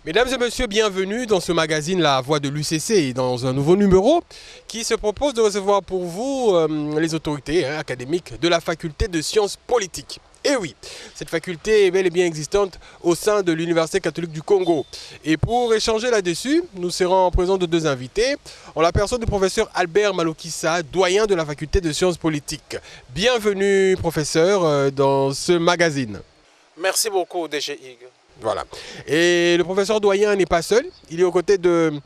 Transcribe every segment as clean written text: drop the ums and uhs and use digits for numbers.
Mesdames et messieurs, bienvenue dans ce magazine La Voix de l'UCC et dans un nouveau numéro qui se propose de recevoir pour vous les autorités académiques de la faculté de sciences politiques. Et oui, cette faculté est bel et bien existante au sein de l'Université catholique du Congo. Et pour échanger là-dessus, nous serons en présence de deux invités. En la personne du professeur Albert Malokissa, doyen de la faculté de sciences politiques. Bienvenue, professeur, dans ce magazine. Merci beaucoup, DG Hugues. Voilà. Et le professeur doyen n'est pas seul. Il est aux côtés du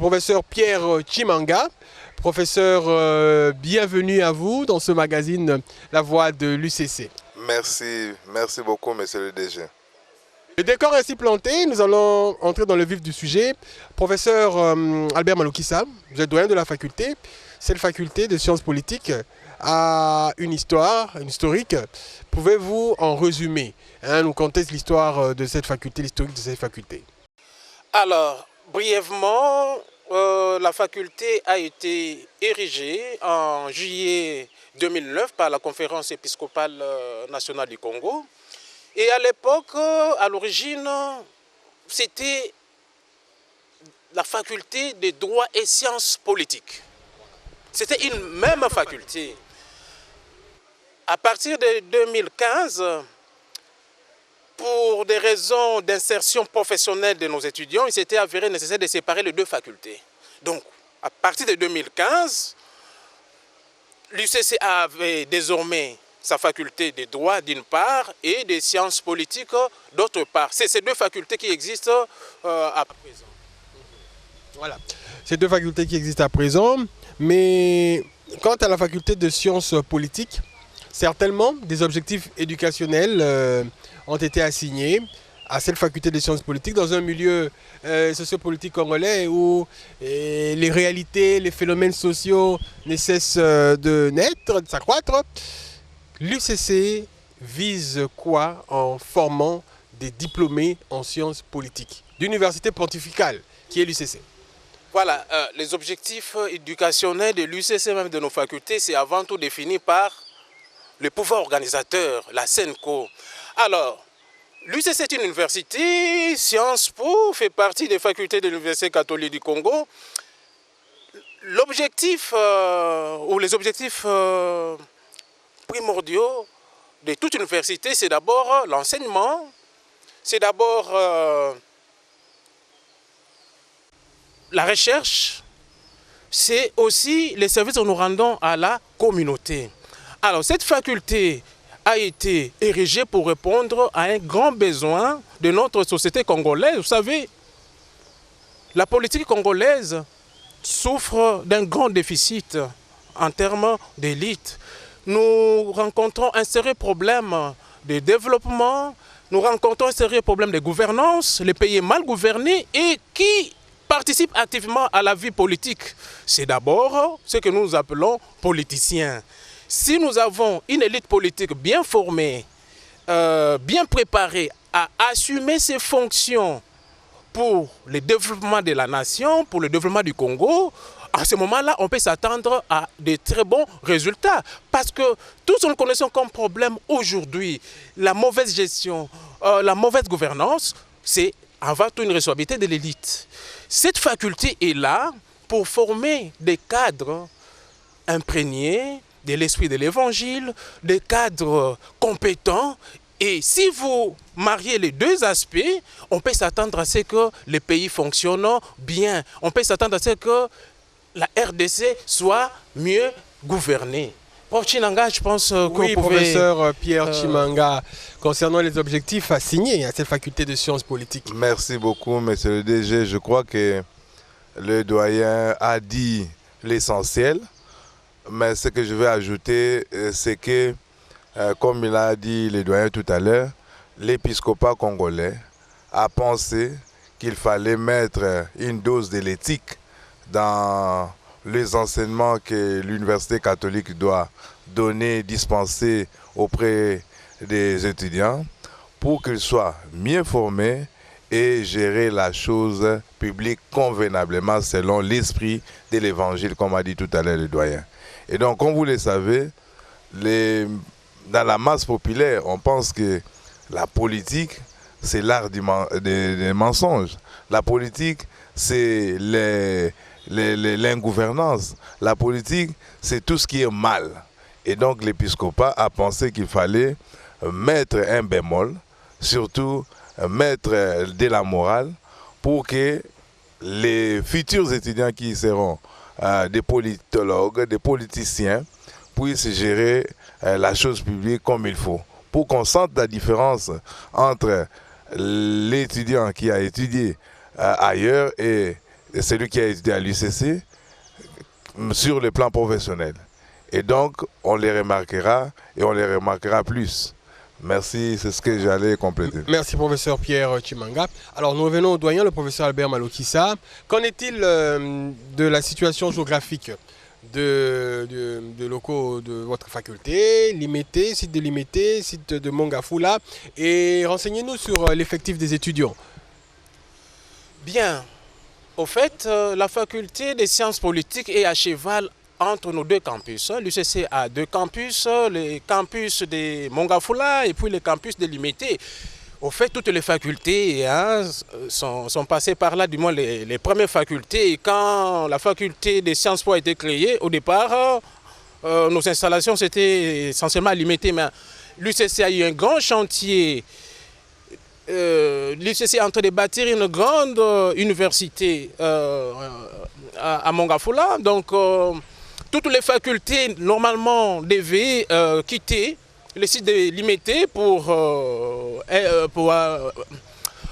professeur Pierre Chimanga. Professeur, bienvenue à vous dans ce magazine La Voix de l'UCC. Merci beaucoup, monsieur le DG. Le décor ainsi planté, nous allons entrer dans le vif du sujet. Professeur Albert Malokissa, vous êtes doyen de la faculté. Cette faculté de sciences politiques a une histoire, une historique. Pouvez-vous en résumer, nous conter l'histoire de cette faculté, l'historique de cette faculté? Alors, brièvement, la faculté a été érigée en juillet 2009 par la conférence épiscopale nationale du Congo. Et à l'époque, à l'origine, c'était la faculté de droit et sciences politiques. C'était une même faculté. À partir de 2015, pour des raisons d'insertion professionnelle de nos étudiants, il s'était avéré nécessaire de séparer les deux facultés. Donc, à partir de 2015, l'UCC avait désormais sa faculté de droit d'une part et des sciences politiques d'autre part. C'est ces deux facultés qui existent à présent. Voilà, ces deux facultés qui existent à présent. Mais quant à la faculté de sciences politiques, certainement des objectifs éducationnels ont été assignés à cette faculté de sciences politiques dans un milieu sociopolitique congolais où les réalités, les phénomènes sociaux ne cessent de naître, de s'accroître. L'UCC vise quoi en formant des diplômés en sciences politiques d'université pontificale qui est l'UCC? Voilà, les objectifs éducationnels de l'UCC, même de nos facultés, c'est avant tout défini par le pouvoir organisateur, la SENCO. Alors, l'UCC est une université, Sciences Po fait partie des facultés de l'Université catholique du Congo. L'objectif, ou les objectifs primordiaux de toute université, c'est d'abord l'enseignement, c'est d'abord la recherche, c'est aussi les services que nous rendons à la communauté. Alors, cette faculté a été érigée pour répondre à un grand besoin de notre société congolaise. Vous savez, la politique congolaise souffre d'un grand déficit en termes d'élite. Nous rencontrons un sérieux problème de développement, nous rencontrons un sérieux problème de gouvernance, le pays est mal gouverné et qui participe activement à la vie politique. C'est d'abord ce que nous appelons politiciens. Si nous avons une élite politique bien formée, bien préparée à assumer ses fonctions pour le développement de la nation, pour le développement du Congo, à ce moment-là, on peut s'attendre à de très bons résultats. Parce que tout ce que nous connaissons comme problème aujourd'hui, la mauvaise gestion, la mauvaise gouvernance, c'est avant tout une responsabilité de l'élite. Cette faculté est là pour former des cadres imprégnés de l'esprit de l'évangile, des cadres compétents. Et si vous mariez les deux aspects, on peut s'attendre à ce que le pays fonctionne bien. On peut s'attendre à ce que la RDC soit mieux gouvernée. Prof Chimanga, je pense que oui, vous pouvez... professeur Pierre Chimanga, concernant les objectifs assignés à cette faculté de sciences politiques. Merci beaucoup, monsieur le DG. Je crois que le doyen a dit l'essentiel. Mais ce que je vais ajouter, c'est que, comme il a dit le doyen tout à l'heure, l'épiscopat congolais a pensé qu'il fallait mettre une dose de l'éthique dans les enseignements que l'université catholique doit données dispensées auprès des étudiants pour qu'ils soient mieux formés et gérer la chose publique convenablement selon l'esprit de l'évangile, comme a dit tout à l'heure le doyen. Et donc, comme vous le savez, dans la masse populaire, on pense que la politique, c'est l'art des mensonges. La politique, c'est l'ingouvernance. La politique, c'est tout ce qui est mal. Et donc, l'épiscopat a pensé qu'il fallait mettre un bémol, surtout mettre de la morale, pour que les futurs étudiants qui seront des politologues, des politiciens, puissent gérer la chose publique comme il faut. Pour qu'on sente la différence entre l'étudiant qui a étudié ailleurs et celui qui a étudié à l'UCC sur le plan professionnel. Et donc, on les remarquera et on les remarquera plus. Merci, c'est ce que j'allais compléter. Merci, professeur Pierre Chimanga. Alors, nous revenons au doyen, le professeur Albert Malokissa. Qu'en est-il de la situation géographique de locaux de votre faculté, Limité, site de Limité, site de Mongafula, et renseignez-nous sur l'effectif des étudiants. Bien. Au fait, la faculté des sciences politiques est à cheval entre nos deux campus. L'UCC a deux campus, les campus de Mongafula et puis le campus de Limité. Au fait, toutes les facultés sont passées par là, du moins les premières facultés. Et quand la faculté des Sciences Po a été créée, au départ, nos installations c'était essentiellement limitées. Mais l'UCC a eu un grand chantier. L'UCC est en train de bâtir une grande université à Mongafula. Donc, toutes les facultés, normalement, devaient quitter le site de Limité pour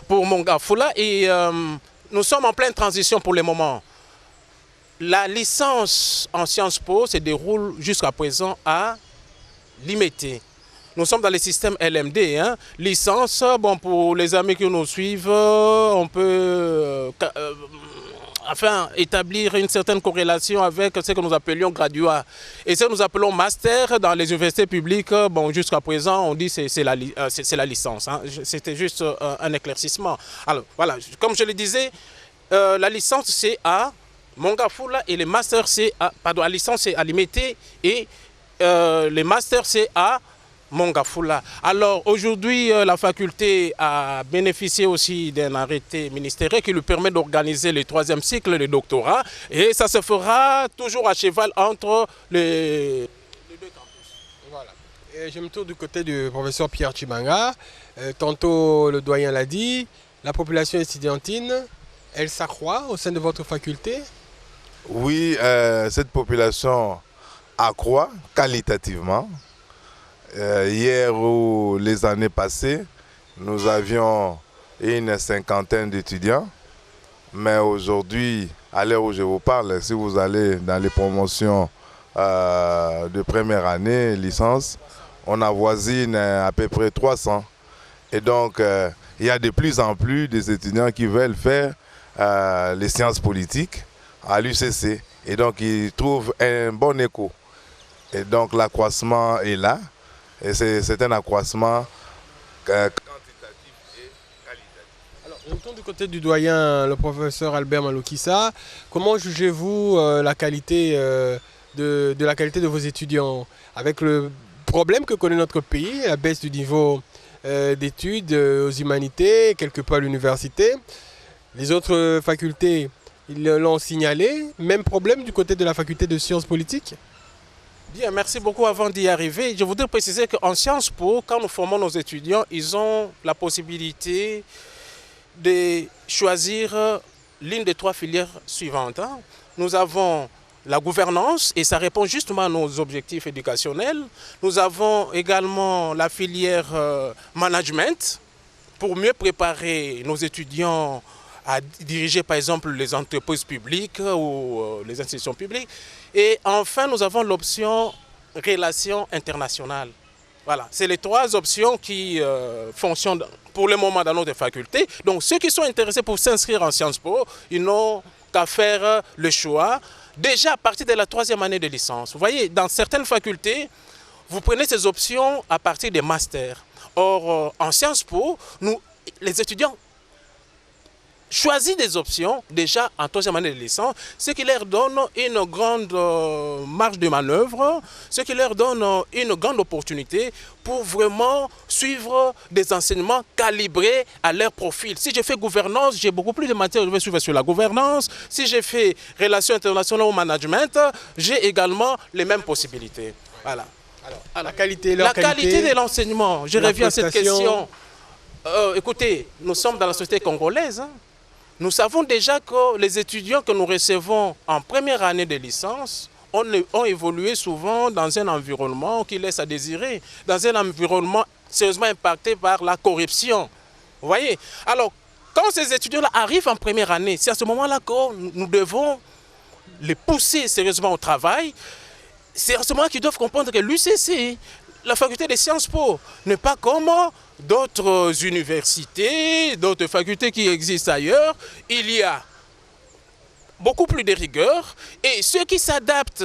Mongafula. Et nous sommes en pleine transition pour le moment. La licence en Sciences Po se déroule jusqu'à présent à Limité. Nous sommes dans le système LMD. Licence, bon, pour les amis qui nous suivent, on peut établir une certaine corrélation avec ce que nous appelions graduat. Et ce que nous appelons master dans les universités publiques, bon, jusqu'à présent, on dit que c'est la licence. C'était juste un éclaircissement. Alors, voilà, comme je le disais, la licence c'est à Mongafula et les masters c'est à... Pardon, la licence c'est à Limité et les masters c'est à Mongafula. Alors aujourd'hui, la faculté a bénéficié aussi d'un arrêté ministériel qui lui permet d'organiser le 3e cycle de doctorat et ça se fera toujours à cheval entre les deux campus. Voilà. Et je me tourne du côté du professeur Pierre Chimanga. Tantôt le doyen l'a dit, la population estudiantine, elle s'accroît au sein de votre faculté? Oui, cette population accroît qualitativement. Hier ou les années passées, nous avions une cinquantaine d'étudiants. Mais aujourd'hui, à l'heure où je vous parle, si vous allez dans les promotions de première année, licence, on avoisine à peu près 300. Et donc, il y a de plus en plus des étudiants qui veulent faire les sciences politiques à l'UCC. Et donc, ils trouvent un bon écho. Et donc, l'accroissement est là. Et c'est un accroissement quantitatif et qualitatif. Alors, on tourne du côté du doyen, le professeur Albert Malokissa. Comment jugez-vous la qualité de la qualité de vos étudiants avec le problème que connaît notre pays, la baisse du niveau d'études aux humanités, quelque peu à l'université? Les autres facultés, ils l'ont signalé. Même problème du côté de la faculté de sciences politiques? Bien, merci beaucoup. Avant d'y arriver, je voudrais préciser qu'en Sciences Po, quand nous formons nos étudiants, ils ont la possibilité de choisir l'une des 3 filières suivantes. Nous avons la gouvernance, et ça répond justement à nos objectifs éducationnels. Nous avons également la filière management, pour mieux préparer nos étudiants à diriger par exemple les entreprises publiques ou les institutions publiques. Et enfin, nous avons l'option relations internationales. Voilà, c'est les 3 options qui fonctionnent pour le moment dans notre faculté. Donc ceux qui sont intéressés pour s'inscrire en Sciences Po, ils n'ont qu'à faire le choix déjà à partir de la 3e année de licence. Vous voyez, dans certaines facultés, vous prenez ces options à partir des masters. Or, en Sciences Po, les étudiants choisissent des options déjà en troisième année de licence, ce qui leur donne une grande marge de manœuvre, ce qui leur donne une grande opportunité pour vraiment suivre des enseignements calibrés à leur profil. Si je fais gouvernance, j'ai beaucoup plus de matières, je vais suivre sur la gouvernance. Si j'ai fait relations internationales ou management, j'ai également les mêmes possibilités. Voilà. Alors, la qualité de l'enseignement, je reviens à cette question. Écoutez, nous sommes dans la société congolaise. Nous savons déjà que les étudiants que nous recevons en première année de licence ont évolué souvent dans un environnement qui laisse à désirer, dans un environnement sérieusement impacté par la corruption. Vous voyez? Alors, quand ces étudiants-là arrivent en première année, c'est à ce moment-là que nous devons les pousser sérieusement au travail. C'est à ce moment-là qu'ils doivent comprendre que l'UCC, la faculté des Sciences Po, n'est pas comme d'autres universités, d'autres facultés qui existent ailleurs. Il y a beaucoup plus de rigueur et ceux qui s'adaptent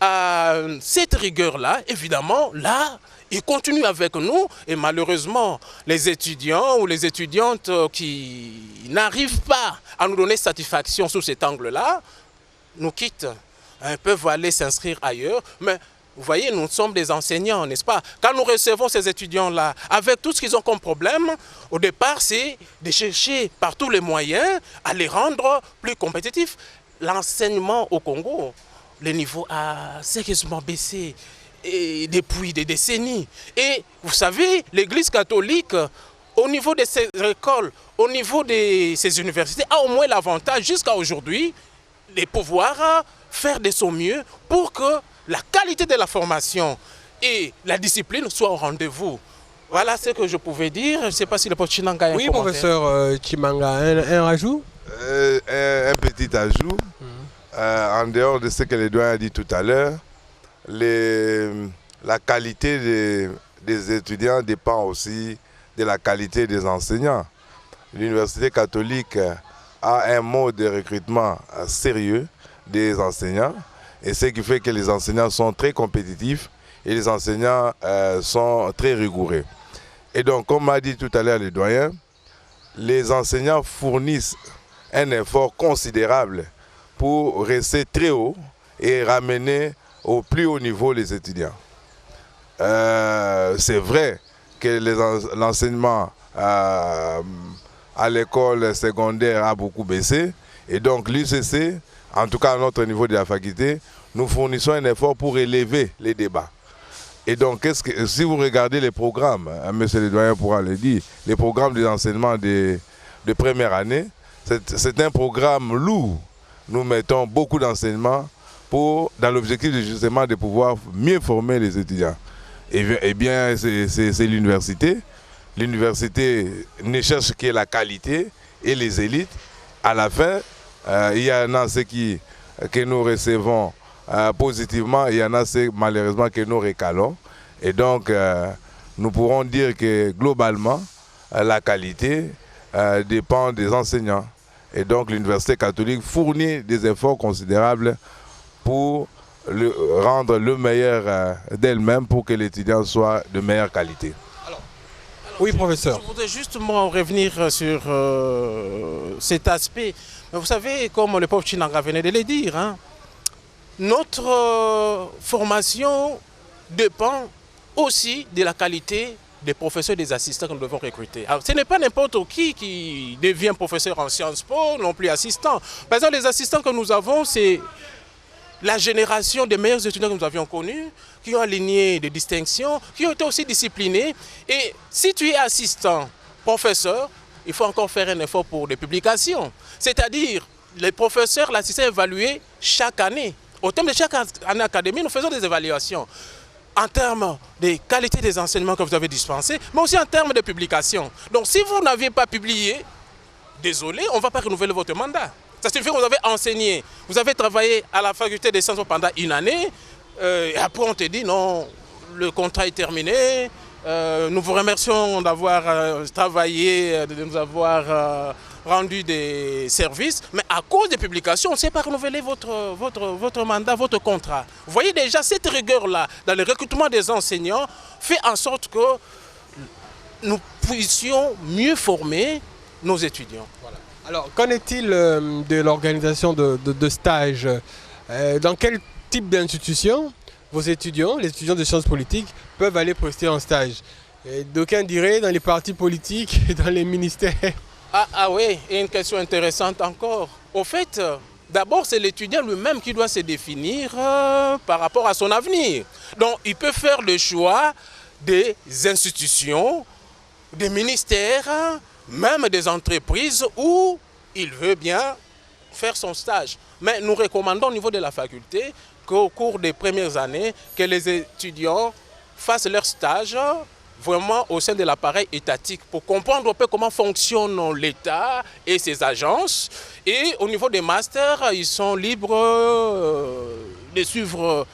à cette rigueur-là, évidemment, là, ils continuent avec nous et malheureusement, les étudiants ou les étudiantes qui n'arrivent pas à nous donner satisfaction sous cet angle-là, nous quittent, peuvent aller s'inscrire ailleurs, mais vous voyez, nous sommes des enseignants, n'est-ce pas? Quand nous recevons ces étudiants-là, avec tout ce qu'ils ont comme problème, au départ, c'est de chercher par tous les moyens à les rendre plus compétitifs. L'enseignement au Congo, le niveau a sérieusement baissé depuis des décennies. Et vous savez, l'Église catholique, au niveau de ces écoles, au niveau de ces universités, a au moins l'avantage jusqu'à aujourd'hui de pouvoir faire de son mieux pour que la qualité de la formation et la discipline soient au rendez-vous. Voilà ce que je pouvais dire. Je ne sais pas si le professeur Chimanga a un commentaire. Oui, professeur Chimanga, un rajout? Un petit ajout. En dehors de ce que le doyen a dit tout à l'heure, la qualité des étudiants dépend aussi de la qualité des enseignants. L'Université catholique a un mode de recrutement sérieux des enseignants. Et ce qui fait que les enseignants sont très compétitifs et les enseignants sont très rigoureux. Et donc, comme m'a dit tout à l'heure le doyen, les enseignants fournissent un effort considérable pour rester très haut et ramener au plus haut niveau les étudiants. C'est vrai que l'enseignement à l'école secondaire a beaucoup baissé et donc l'UCC, en tout cas à notre niveau de la faculté, nous fournissons un effort pour élever les débats. Et donc, si vous regardez les programmes, monsieur le doyen pourra le dire, les programmes d'enseignement de première année, c'est un programme lourd. Nous mettons beaucoup d'enseignements dans l'objectif justement de pouvoir mieux former les étudiants. Et bien, c'est l'université. L'université ne cherche que la qualité et les élites. À la fin, il y en a ceux que nous recevons positivement, il y en a ceux malheureusement que nous récalons. Et donc, nous pourrons dire que globalement, la qualité dépend des enseignants. Et donc, l'Université catholique fournit des efforts considérables pour rendre le meilleur d'elle-même pour que l'étudiant soit de meilleure qualité. Alors, oui, professeur. Je voudrais justement revenir sur cet aspect. Vous savez, comme le pauvre Chinanga venait de le dire, hein, notre formation dépend aussi de la qualité des professeurs et des assistants que nous devons recruter. Alors, ce n'est pas n'importe qui devient professeur en Sciences Po, non plus assistant. Par exemple, les assistants que nous avons, c'est la génération des meilleurs étudiants que nous avions connus, qui ont aligné des distinctions, qui ont été aussi disciplinés. Et si tu es assistant, professeur, il faut encore faire un effort pour des publications. C'est-à-dire, les professeurs, l'assistant est évalué chaque année. Au terme de chaque année académique, nous faisons des évaluations en termes de qualité des enseignements que vous avez dispensés, mais aussi en termes de publication. Donc si vous n'aviez pas publié, désolé, on ne va pas renouveler votre mandat. Ça signifie que vous avez enseigné, vous avez travaillé à la faculté des sciences pendant une année, et après on te dit non, le contrat est terminé, nous vous remercions d'avoir travaillé, de nous avoir rendu des services, mais à cause des publications, on ne sait pas renouveler votre mandat, votre contrat. Vous voyez déjà, cette rigueur-là, dans le recrutement des enseignants, fait en sorte que nous puissions mieux former nos étudiants. Voilà. Alors, qu'en est-il de l'organisation de stages? Dans quel type d'institution vos étudiants, les étudiants de sciences politiques, peuvent aller prester en stage? D'aucuns diraient dans les partis politiques et dans les ministères. Ah oui, et une question intéressante encore. Au fait, d'abord, c'est l'étudiant lui-même qui doit se définir par rapport à son avenir. Donc, il peut faire le choix des institutions, des ministères, même des entreprises où il veut bien faire son stage. Mais nous recommandons au niveau de la faculté qu'au cours des premières années, que les étudiants fassent leur stage vraiment au sein de l'appareil étatique pour comprendre un peu comment fonctionne l'État et ses agences. Et au niveau des masters, ils sont libres de suivre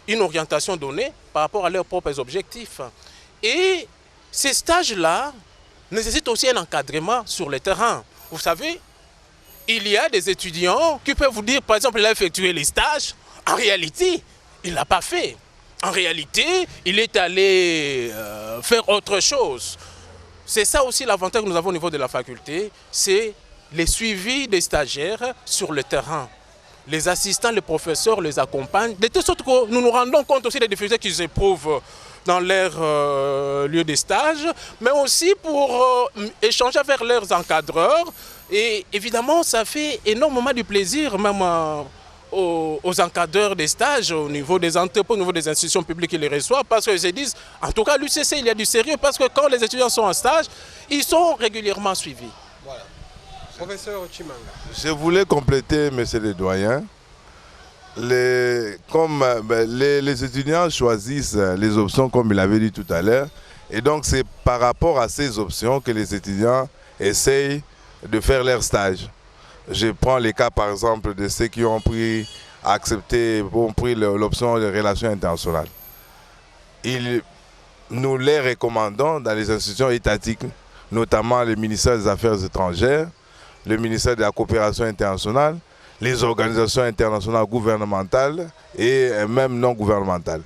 une orientation donnée par rapport à leurs propres objectifs. Et ces stages-là nécessitent aussi un encadrement sur le terrain. Vous savez, il y a des étudiants qui peuvent vous dire, par exemple, il a effectué les stages. En réalité, il ne l'a pas fait. En réalité, il est allé faire autre chose. C'est ça aussi l'avantage que nous avons au niveau de la faculté, c'est les suivis des stagiaires sur le terrain. Les assistants, les professeurs les accompagnent, de telle sorte que nous nous rendons compte aussi des difficultés qu'ils éprouvent dans leur lieu de stage, mais aussi pour échanger avec leurs encadreurs. Et évidemment, ça fait énormément de plaisir, même aux encadreurs des stages, au niveau des entreprises, au niveau des institutions publiques qui les reçoivent, parce qu'ils se disent, en tout cas, l'UCC, il y a du sérieux, parce que quand les étudiants sont en stage, ils sont régulièrement suivis. Voilà. Professeur Chimanga. Je voulais compléter, monsieur le doyen. Les étudiants choisissent les options, comme il avait dit tout à l'heure, et donc c'est par rapport à ces options que les étudiants essayent de faire leur stage. Je prends les cas par exemple de ceux qui ont pris l'option de relations internationales. Nous les recommandons dans les institutions étatiques, notamment le ministère des Affaires étrangères, le ministère de la coopération internationale, les organisations internationales gouvernementales et même non gouvernementales.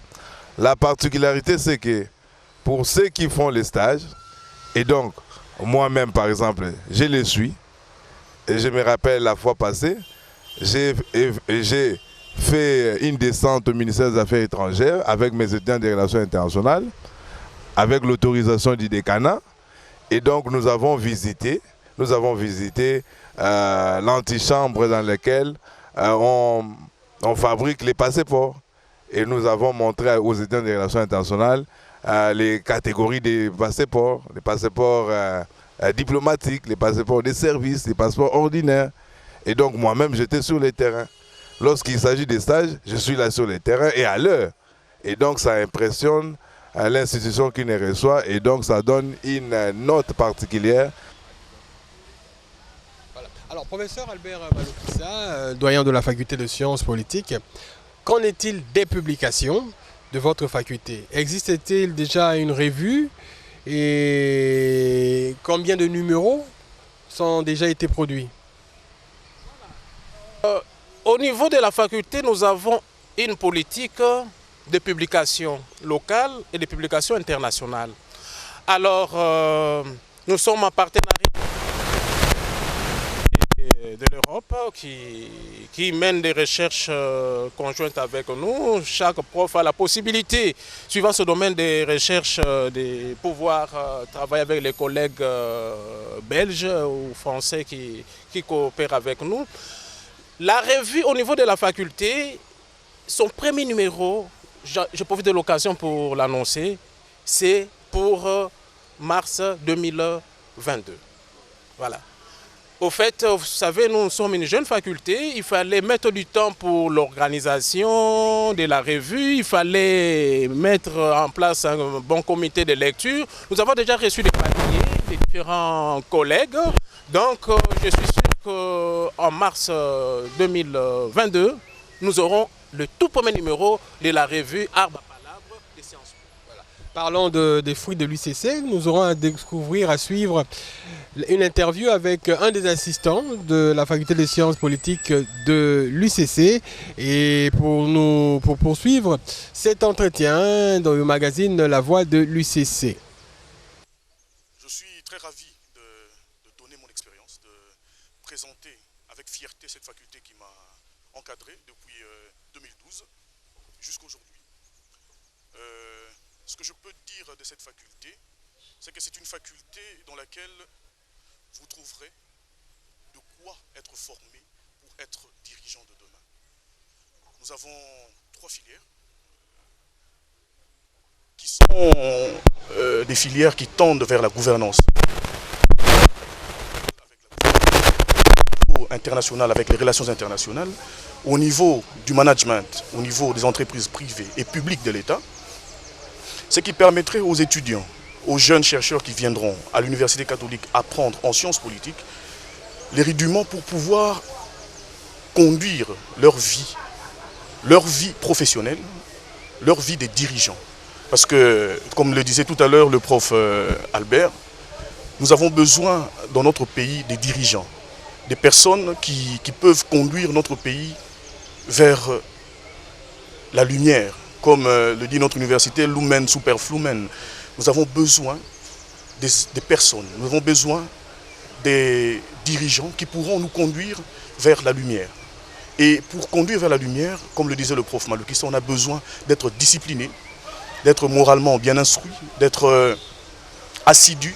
La particularité, c'est que pour ceux qui font les stages, et donc moi-même par exemple, je les suis, et je me rappelle la fois passée, j'ai fait une descente au ministère des Affaires étrangères avec mes étudiants des relations internationales, avec l'autorisation du décanat, et donc nous avons visité l'antichambre dans laquelle on fabrique les passeports. Et nous avons montré aux étudiants des relations internationales les catégories des passeports, les passeports diplomatiques, les passeports de services, les passeports ordinaires. Et donc moi-même, j'étais sur le terrain. Lorsqu'il s'agit des stages, je suis là sur le terrain et à l'heure. Et donc ça impressionne l'institution qui les reçoit et donc ça donne une note particulière. Voilà. Alors, professeur Albert Malokissa, doyen de la faculté de sciences politiques, qu'en est-il des publications de votre faculté? Existe-t-il déjà une revue et combien de numéros sont déjà été produits? Au niveau de la faculté, nous avons une politique de publications locales et de publications internationales. Alors, nous sommes en partenariat de l'Europe qui mène des recherches conjointes avec nous. Chaque prof a la possibilité, suivant ce domaine des recherches, de pouvoir travailler avec les collègues belges ou français qui coopèrent avec nous. La revue au niveau de la faculté, son premier numéro, je profite de l'occasion pour l'annoncer, c'est pour mars 2022. Voilà. Au fait, vous savez, nous sommes une jeune faculté, il fallait mettre du temps pour l'organisation de la revue, il fallait mettre en place un bon comité de lecture. Nous avons déjà reçu des papiers des différents collègues, donc je suis sûr qu'en mars 2022, nous aurons le tout premier numéro de la revue Arbre à Palabre des Sciences Po. Voilà. Parlant des fruits de l'UCC, nous aurons à découvrir, à suivre une interview avec un des assistants de la faculté des sciences politiques de l'UCC. Et pour poursuivre cet entretien dans le magazine La Voix de l'UCC. Je suis très ravi de donner mon expérience, de présenter avec fierté cette faculté qui m'a encadré depuis 2012 jusqu'à aujourd'hui. Ce que je peux dire de cette faculté, c'est que c'est une faculté dans laquelle vous trouverez de quoi être formé pour être dirigeant de demain. Nous avons 3 filières qui sont des filières qui tendent vers la gouvernance. International, avec les relations internationales, au niveau du management, au niveau des entreprises privées et publiques de l'État, ce qui permettrait aux étudiants, aux jeunes chercheurs qui viendront à l'Université catholique apprendre en sciences politiques les rudiments pour pouvoir conduire leur vie professionnelle, leur vie des dirigeants. Parce que, comme le disait tout à l'heure le prof Albert, nous avons besoin dans notre pays des dirigeants, des personnes qui peuvent conduire notre pays vers la lumière. Comme le dit notre université, Lumen Super Flumen. Nous avons besoin des personnes, nous avons besoin des dirigeants qui pourront nous conduire vers la lumière. Et pour conduire vers la lumière, comme le disait le prof Maloukissa, on a besoin d'être discipliné, d'être moralement bien instruit, d'être assidu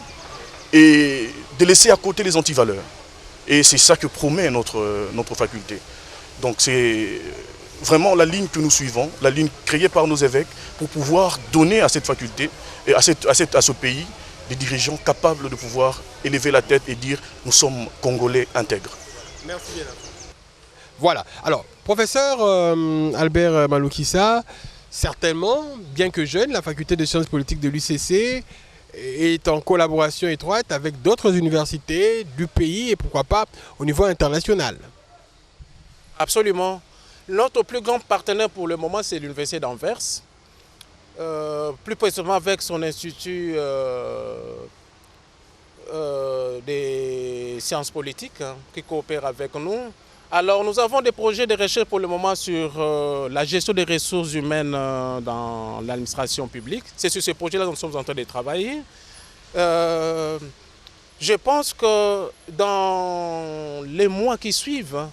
et de laisser à côté les antivaleurs. Et c'est ça que promet notre faculté. Donc c'est vraiment la ligne que nous suivons, la ligne créée par nos évêques pour pouvoir donner à cette faculté et à ce pays des dirigeants capables de pouvoir élever la tête et dire nous sommes Congolais intègres. Merci bien. Voilà. Alors, professeur Albert Maloukissa, certainement, bien que jeune, la faculté de sciences politiques de l'UCC est en collaboration étroite avec d'autres universités du pays et pourquoi pas au niveau international. Absolument. Notre plus grand partenaire pour le moment, c'est l'Université d'Anvers. Plus précisément avec son institut des sciences politiques qui coopère avec nous. Alors nous avons des projets de recherche pour le moment sur la gestion des ressources humaines dans l'administration publique. C'est sur ces projets-là que nous sommes en train de travailler. Je pense que dans les mois qui suivent,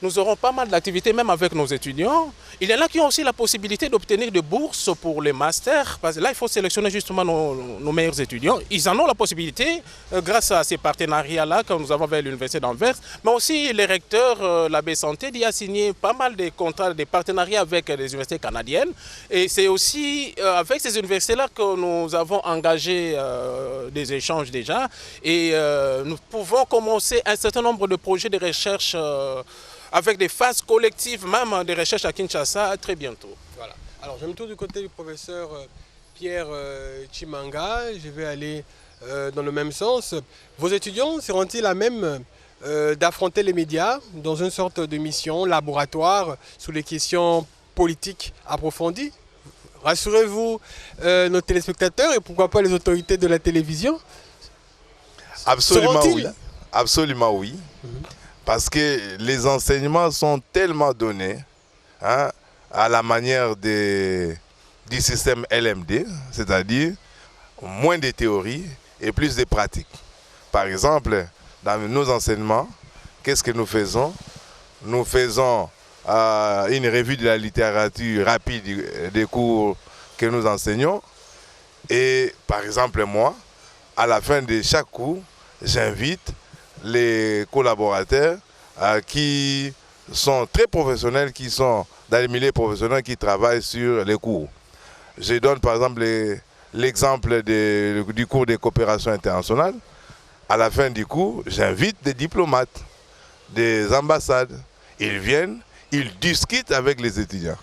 nous aurons pas mal d'activités, même avec nos étudiants. Il y en a qui ont aussi la possibilité d'obtenir des bourses pour les masters. Parce que là, il faut sélectionner justement nos meilleurs étudiants. Ils en ont la possibilité grâce à ces partenariats-là que nous avons avec l'Université d'Anvers. Mais aussi, les recteurs, l'abbé Santé, y a signé pas mal de contrats, des partenariats avec les universités canadiennes. Et c'est aussi avec ces universités-là que nous avons engagé des échanges déjà. Et nous pouvons commencer un certain nombre de projets de recherche avec des phases collectives, même des recherches à Kinshasa, très bientôt. Voilà. Alors, je me tourne du côté du professeur Pierre Chimanga. Je vais aller dans le même sens. Vos étudiants seront-ils à même d'affronter les médias dans une sorte de mission laboratoire sur les questions politiques approfondies? Rassurez-vous nos téléspectateurs et pourquoi pas les autorités de la télévision? Absolument oui. Absolument oui. Parce que les enseignements sont tellement donnés à la manière du système LMD, c'est-à-dire moins de théorie et plus de pratique. Par exemple, dans nos enseignements, qu'est-ce que nous faisons? Nous faisons une revue de la littérature rapide des cours que nous enseignons. Et par exemple, moi, à la fin de chaque cours, j'invite les collaborateurs qui sont très professionnels, qui sont dans les milieux professionnels, qui travaillent sur les cours. Je donne par exemple l'exemple du cours de coopération internationale. À la fin du cours, j'invite des diplomates, des ambassades. Ils viennent, ils discutent avec les étudiants.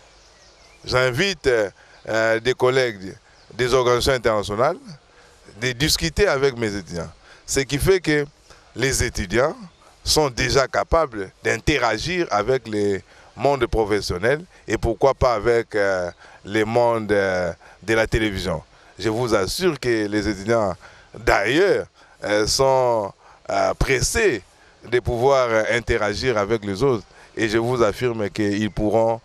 J'invite des collègues des organisations internationales de discuter avec mes étudiants. Ce qui fait que les étudiants sont déjà capables d'interagir avec les mondes professionnels et pourquoi pas avec les mondes de la télévision. je vous assure que les étudiants d'ailleurs sont pressés de pouvoir interagir avec les autres. Et je vous affirme qu'ils pourront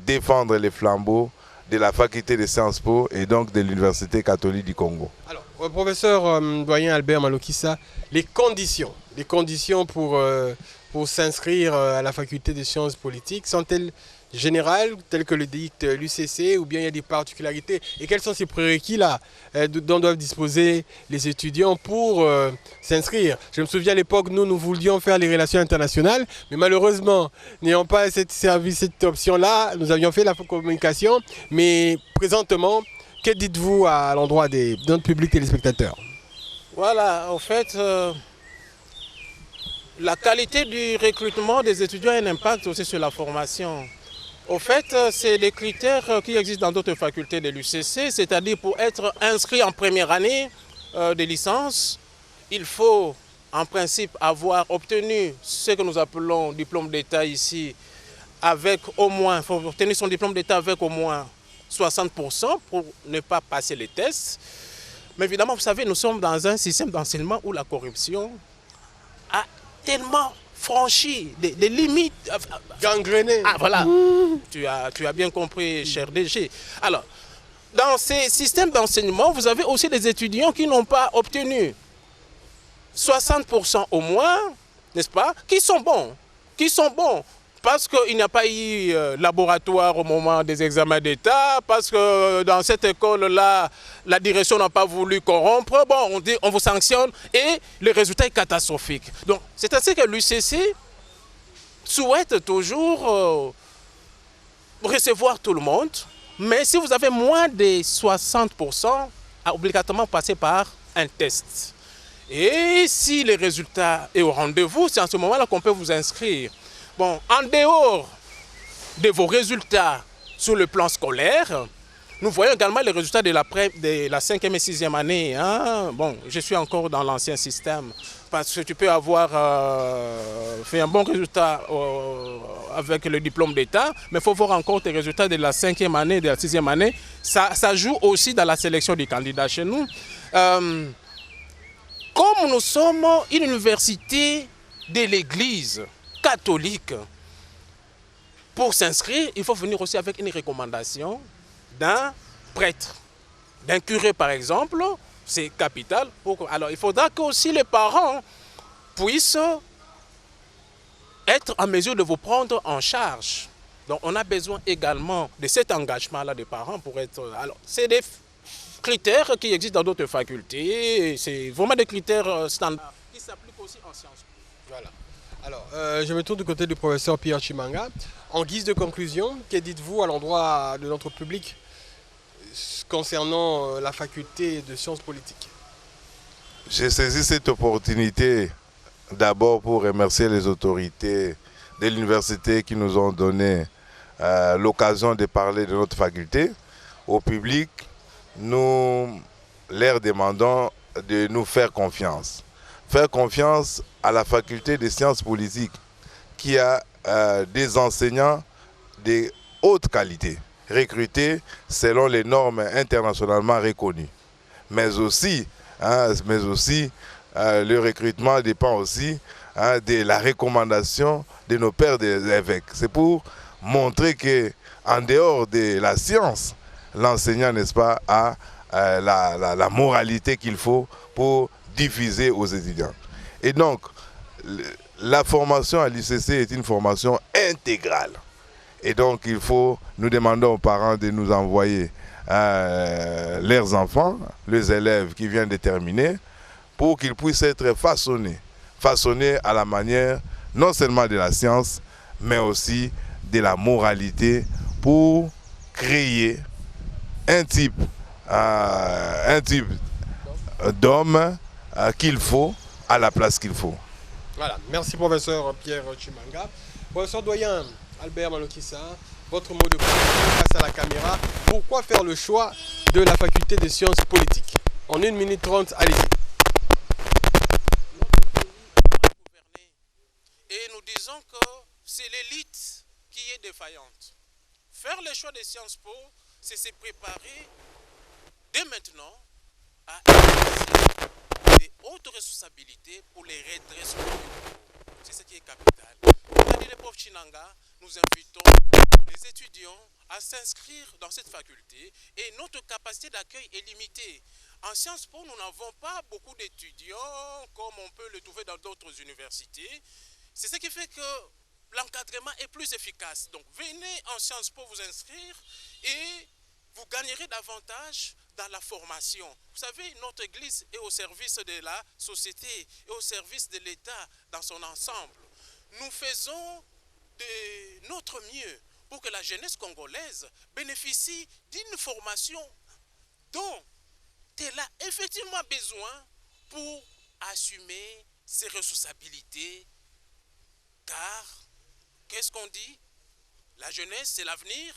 défendre les flambeaux de la faculté de Sciences Po et donc de l'Université catholique du Congo. Alors, professeur doyen Albert Malokissa, les conditions pour s'inscrire à la faculté des sciences politiques sont-elles générales, telles que le dicte l'UCC, ou bien il y a des particularités? Et quels sont ces prérequis-là dont doivent disposer les étudiants pour s'inscrire? Je me souviens à l'époque, nous voulions faire les relations internationales, mais malheureusement, n'ayant pas cette option-là, nous avions fait la communication, mais présentement, que dites-vous à l'endroit de notre public téléspectateurs? Voilà, en fait, la qualité du recrutement des étudiants a un impact aussi sur la formation. Au fait, c'est des critères qui existent dans d'autres facultés de l'UCC, c'est-à-dire pour être inscrit en première année de licence, il faut en principe avoir obtenu ce que nous appelons diplôme d'État ici, avec au moins, il faut obtenir son diplôme d'État avec au moins 60% pour ne pas passer les tests. Mais évidemment, vous savez, nous sommes dans un système d'enseignement où la corruption a tellement franchi des limites. Gangréné. Ah voilà, tu as bien compris, cher DG. Alors, dans ces systèmes d'enseignement, vous avez aussi des étudiants qui n'ont pas obtenu 60% au moins, n'est-ce pas, qui sont bons. Parce qu'il n'y a pas eu laboratoire au moment des examens d'État, parce que dans cette école-là, la direction n'a pas voulu corrompre. Bon, on dit, on vous sanctionne et le résultat est catastrophique. Donc, c'est ainsi que l'UCC souhaite toujours recevoir tout le monde. Mais si vous avez moins de 60%, obligatoirement passer par un test. Et si le résultat est au rendez-vous, c'est en ce moment-là qu'on peut vous inscrire. Bon, en dehors de vos résultats sur le plan scolaire, nous voyons également les résultats de la 5e et 6e année. Hein. Bon, je suis encore dans l'ancien système, parce que tu peux avoir fait un bon résultat avec le diplôme d'État, mais il faut voir encore tes résultats de la 5e année, de la 6e année. Ça joue aussi dans la sélection des candidats chez nous. Comme nous sommes une université de l'Église catholique, pour s'inscrire, il faut venir aussi avec une recommandation d'un prêtre, d'un curé par exemple, c'est capital. Alors il faudra que aussi les parents puissent être en mesure de vous prendre en charge. Donc on a besoin également de cet engagement-là des parents pour être... Alors c'est des critères qui existent dans d'autres facultés, c'est vraiment des critères standards qui s'appliquent aussi en sciences. Voilà. Alors, je me tourne du côté du professeur Pierre Chimanga. En guise de conclusion, que dites-vous à l'endroit de notre public concernant la faculté de sciences politiques? J'ai saisi cette opportunité d'abord pour remercier les autorités de l'université qui nous ont donné l'occasion de parler de notre faculté. Au public, nous leur demandons de nous faire confiance. Faire confiance à la faculté des sciences politiques qui a des enseignants de haute qualité, recrutés selon les normes internationalement reconnues. Mais aussi le recrutement dépend aussi de la recommandation de nos pères des évêques. C'est pour montrer qu'en dehors de la science, l'enseignant, n'est-ce pas, a la moralité qu'il faut pour diffuser aux étudiants. Et donc, la formation à l'ICC est une formation intégrale. Et donc, nous demandons aux parents de nous envoyer leurs enfants, les élèves qui viennent de terminer, pour qu'ils puissent être façonnés à la manière non seulement de la science, mais aussi de la moralité, pour créer un type d'homme qu'il faut à la place qu'il faut. Voilà, merci professeur Pierre Chimanga. Professeur doyen Albert Malokissa, votre mot de conclusion face à la caméra. Pourquoi faire le choix de la faculté des sciences politiques? En 1 minute 30, allez-y. Notre pays est mal gouverné et nous disons que c'est l'élite qui est défaillante. Faire le choix des Sciences Po, c'est se préparer dès maintenant, à exercer des hautes responsabilités pour les redressements du niveau. C'est ce qui est capital. On a dit les profs Chinanga, nous invitons les étudiants à s'inscrire dans cette faculté et notre capacité d'accueil est limitée. En Sciences Po, nous n'avons pas beaucoup d'étudiants comme on peut le trouver dans d'autres universités. C'est ce qui fait que l'encadrement est plus efficace. Donc venez en Sciences Po vous inscrire et vous gagnerez davantage dans la formation. Vous savez, notre Église est au service de la société et au service de l'État dans son ensemble. Nous faisons de notre mieux pour que la jeunesse congolaise bénéficie d'une formation dont elle a effectivement besoin pour assumer ses responsabilités. Car, qu'est-ce qu'on dit? La jeunesse, c'est l'avenir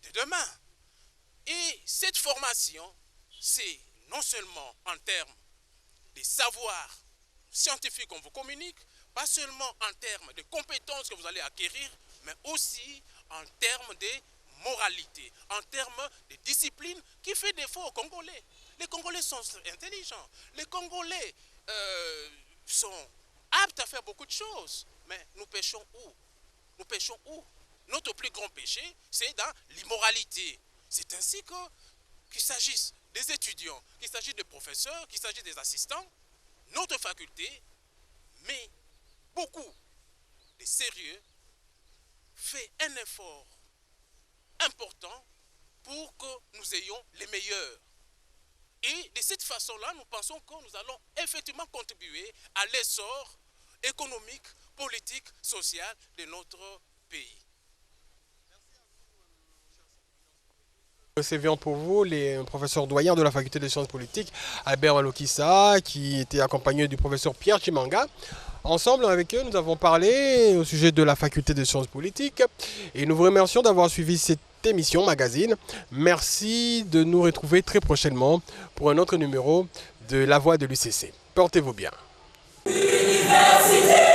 de demain. Et cette formation, c'est non seulement en termes de savoir scientifique qu'on vous communique, pas seulement en termes de compétences que vous allez acquérir, mais aussi en termes de moralité, en termes de discipline qui fait défaut aux Congolais. Les Congolais sont intelligents, les Congolais sont aptes à faire beaucoup de choses, mais nous péchons où? Nous péchons où? Notre plus grand péché, c'est dans l'immoralité. C'est ainsi que, qu'il s'agisse des étudiants, qu'il s'agisse des professeurs, qu'il s'agisse des assistants, notre faculté met beaucoup de sérieux, fait un effort important pour que nous ayons les meilleurs. Et de cette façon-là, nous pensons que nous allons effectivement contribuer à l'essor économique, politique, social de notre pays. Recevons pour vous les professeurs doyens de la faculté de sciences politiques, Albert Walokissa, qui était accompagné du professeur Pierre Chimanga. Ensemble, avec eux, nous avons parlé au sujet de la faculté de sciences politiques et nous vous remercions d'avoir suivi cette émission magazine. Merci de nous retrouver très prochainement pour un autre numéro de La Voix de l'UCC. Portez-vous bien. Université.